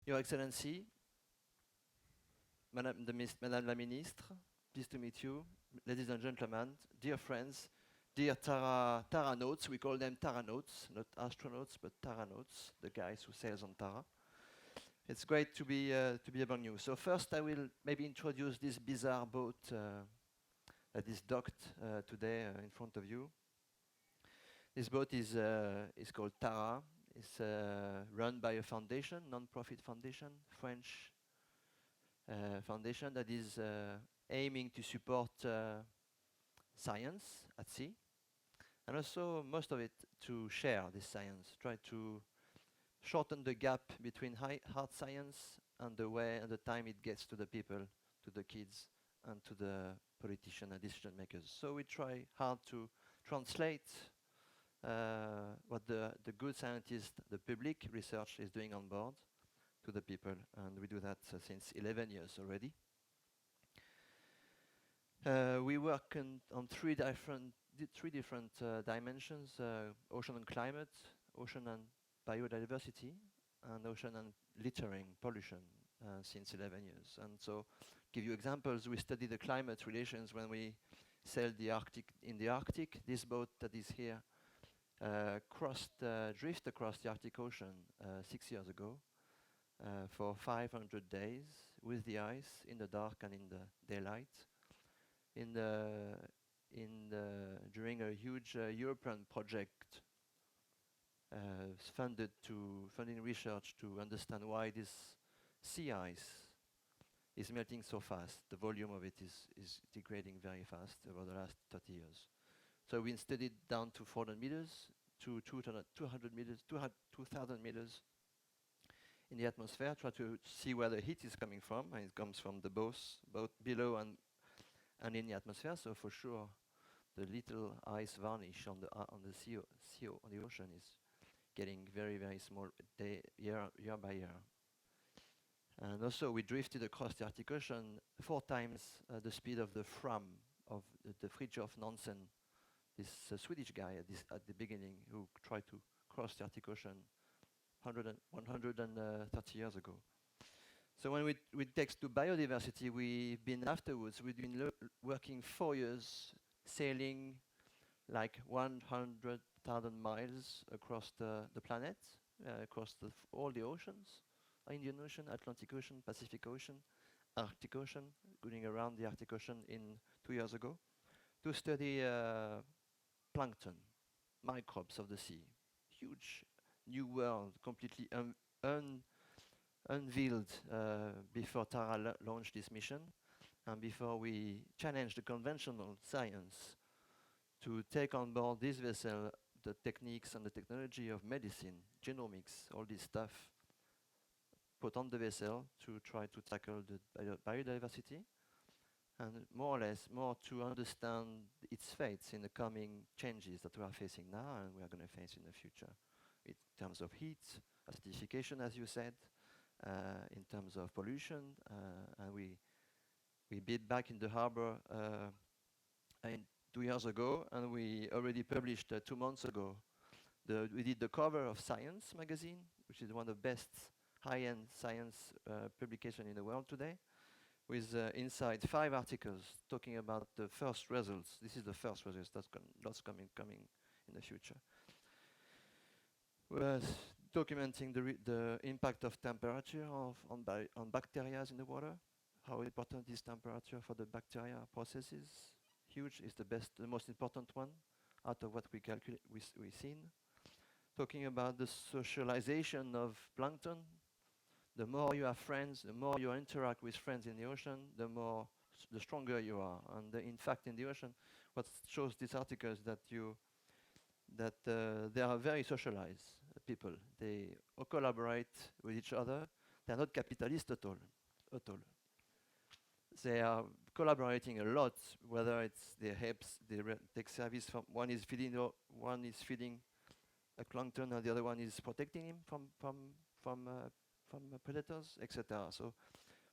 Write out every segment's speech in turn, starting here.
Your Excellency, Madame la Ministre, pleased to meet you, ladies and gentlemen, dear friends, dear Taranauts, we call them Taranauts, not astronauts, but Taranauts, the guys who sails on Tara. It's great to be among you. So first I will maybe introduce this bizarre boat that is docked today in front of you. This boat is called Tara. It's run by a foundation, non-profit foundation, French foundation that is aiming to support science at sea, and also most of it to share this science, try to shorten the gap between hard science and the way and the time it gets to the people, to the kids, and to the politicians and decision makers. So we try hard to translate what the good scientists, the public research is doing on board to the people, and we do that since 11 years already. We work on three different dimensions: ocean and climate, ocean and biodiversity, and ocean and littering, pollution, since 11 years. And so, give you examples. We study the climate relations when we sail the Arctic. In the Arctic, this boat that is here drift across the Arctic Ocean 6 years ago for 500 days with the ice in the dark and in the daylight. During a huge European project funding research to understand why this sea ice is melting so fast. The volume of it is degrading very fast over the last 30 years. So we studied down to 400 meters, to 200 meters, 2,000 meters in the atmosphere, try to see where the heat is coming from, and it comes from the both below and in the atmosphere. So for sure, the little ice varnish on the ocean is getting very, very small year by year. And also, we drifted across the Arctic Ocean 4 times the speed of the Fram, of the Fridtjof Nansen, this Swedish guy at the beginning who tried to cross the Arctic Ocean 130 years ago. So when we take to biodiversity, we've been working 4 years, sailing like 100,000 miles across the planet, across all the oceans, Indian Ocean, Atlantic Ocean, Pacific Ocean, Arctic Ocean, going around the Arctic Ocean 2 years ago, to study plankton, microbes of the sea. Huge new world, completely unveiled before Tara launched this mission, and before we challenged the conventional science to take on board this vessel the techniques and the technology of medicine, genomics, all this stuff, put on the vessel to try to tackle the biodiversity, and more or less to understand its fates in the coming changes that we are facing now and we are going to face in the future, in terms of heat, acidification, as you said, in terms of pollution, and we bid back in the harbor 2 years ago, and we already published 2 months ago. We did the cover of Science magazine, which is one of the best high-end science publication in the world today, with inside 5 articles talking about the first results. This is the first results. That's coming in the future. We're documenting the impact of temperature on bacteria in the water. How important is temperature for the bacteria processes? Huge. Is the most important one out of what we've seen. Talking about the socialization of plankton. The more you have friends, the more you interact with friends in the ocean, the stronger you are. And in fact, in the ocean, what shows this article is that they are very socialized people. They collaborate with each other. They are not capitalist at all. They are collaborating a lot, whether it's they take service from one is feeding a plankton, and the other one is protecting him from predators, etc. So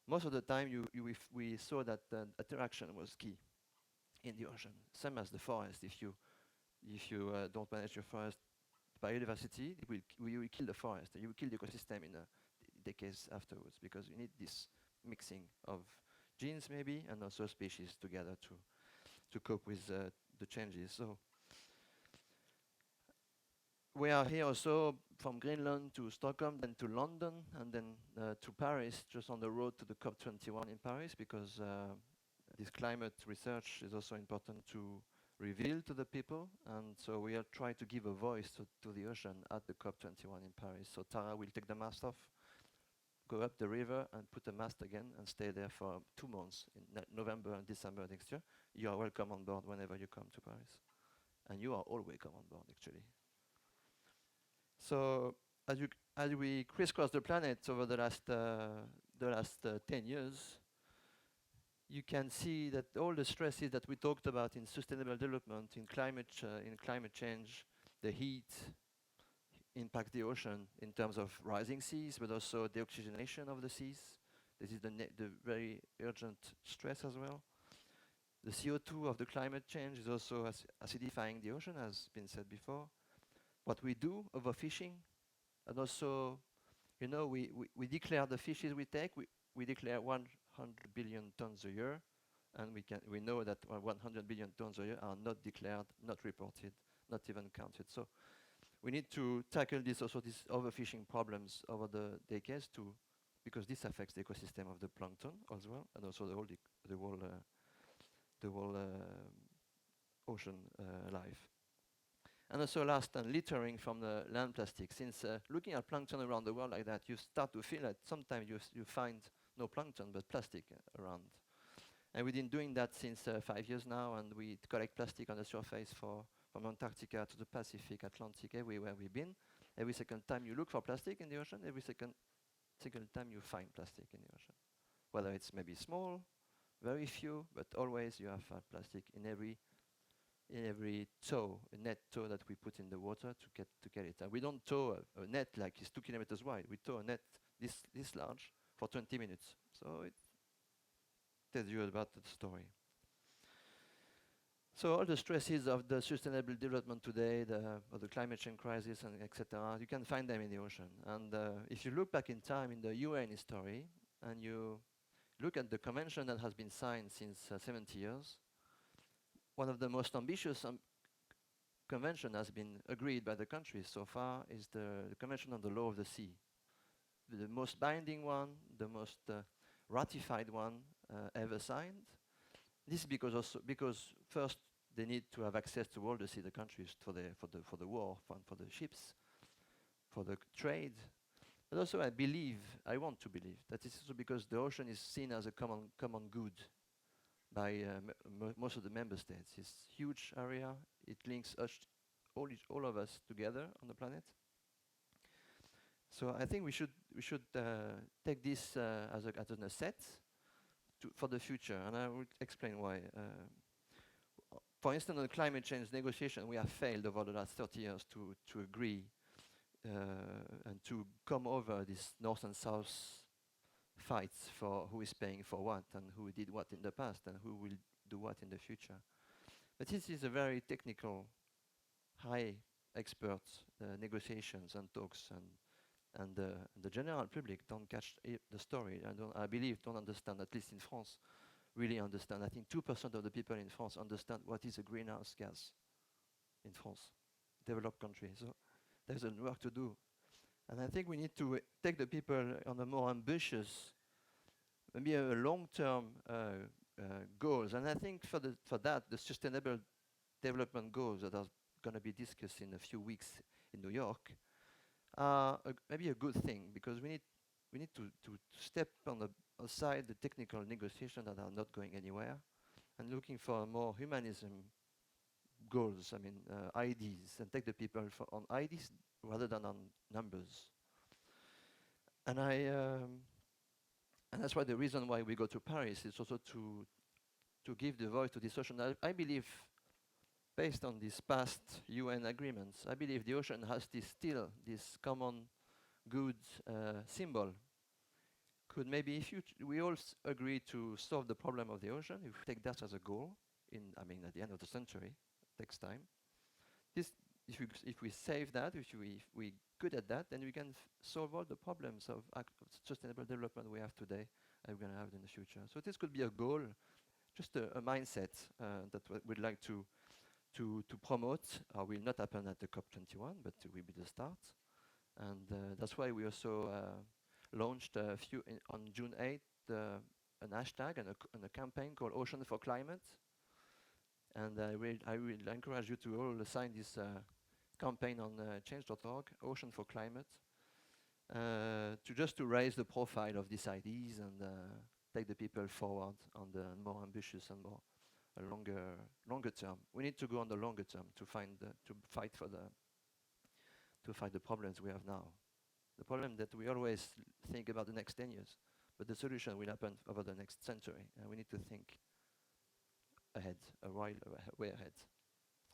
most of the time, we saw that interaction was key in the ocean. Same as the forest. If you don't manage your forest biodiversity, you will kill the forest. You will kill the ecosystem decades afterwards, because you need this mixing of genes maybe and also species together to cope with the changes. So we are here also from Greenland to Stockholm, then to London, and then to Paris, just on the road to the COP21 in Paris, because this climate research is also important to reveal to the people. And so we are trying to give a voice to the ocean at the COP21 in Paris. So Tara will take the mast off, go up the river and put the mast again and stay there for 2 months in November and December next year. You are welcome on board whenever you come to Paris. And you are all welcome on board, actually. So as we crisscross the planet over the last 10 years, you can see that all the stresses that we talked about in sustainable development, in climate change, the heat impact the ocean in terms of rising seas, but also the oxygenation of the seas. This is the very urgent stress as well. The CO2 of the climate change is also acidifying the ocean, as been said before. What we do, overfishing, and also, you know, we declare the fishes we take. We declare 100 billion tons a year, and we know that 100 billion tons a year are not declared, not reported, not even counted. So we need to tackle these overfishing problems over the decades because this affects the ecosystem of the plankton as well, and also the whole ocean life. And also last, littering from the land plastic. Since looking at plankton around the world like that, you start to feel that sometimes you find no plankton but plastic around. And we've been doing that since 5 years now, and we collect plastic on the surface from Antarctica to the Pacific, Atlantic, everywhere we've been. Every second time you look for plastic in the ocean, every second time you find plastic in the ocean. Whether it's maybe small, very few, but always you have plastic in every net tow that we put in the water to get it. And we don't tow a net like it's 2 kilometers wide. We tow a net this large for 20 minutes. So it tells you about the story. So all the stresses of the sustainable development today, of the climate change crisis, and etc., you can find them in the ocean. And if you look back in time in the UN history, and you look at the convention that has been signed since 70 years, one of the most ambitious convention has been agreed by the countries so far is the Convention on the Law of the Sea. The most binding one, the most ratified one ever signed. This is because first they need to have access to all the sea, the countries for the war, for the ships, for the trade. But also I want to believe that it's also because the ocean is seen as a common good by most of the member states. It's a huge area. It links us, all of us together on the planet. So I think we should take this as an asset for the future, and I will explain why. For instance, on the climate change negotiation, we have failed over the last 30 years to agree and to come over this north and south fights for who is paying for what and who did what in the past and who will do what in the future. But this is a very technical, high expert negotiations and talks, and the general public don't catch the story. I believe don't understand, at least in France, really understand. I think 2% of the people in France understand what is a greenhouse gas in France, developed country. So there's a work to do. And I think we need to take the people on a more ambitious, maybe a long-term goals. And I think for that, the sustainable development goals that are going to be discussed in a few weeks in New York are maybe a good thing, because we need to step aside the technical negotiations that are not going anywhere, and looking for more humanism goals. I mean, IDs, and take the people on IDs rather than on numbers. And and that's why the reason why we go to Paris is also to give the voice to this ocean. I believe, based on these past UN agreements, I believe the ocean has still this common good symbol. Could maybe, if we all agree to solve the problem of the ocean, if we take that as a goal, at the end of the century, takes time. if we save that, if we good at that, then we can solve all the problems of sustainable development we have today and we're going to have in the future. So this could be a goal, just a mindset that we'd like to promote. Will not happen at the COP21, but will be the start. And that's why we also launched on June 8th an hashtag and a campaign called Ocean for Climate. And I will encourage you to all sign this campaign on change.org, Ocean for Climate, to raise the profile of these ideas and take the people forward on the more ambitious and more longer term. We need to go on the longer term to fight the problems we have now. The problem that we always think about the next 10 years, but the solution will happen over the next century, and we need to think ahead, way ahead.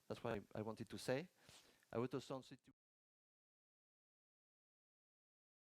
That's what I wanted to say. I would also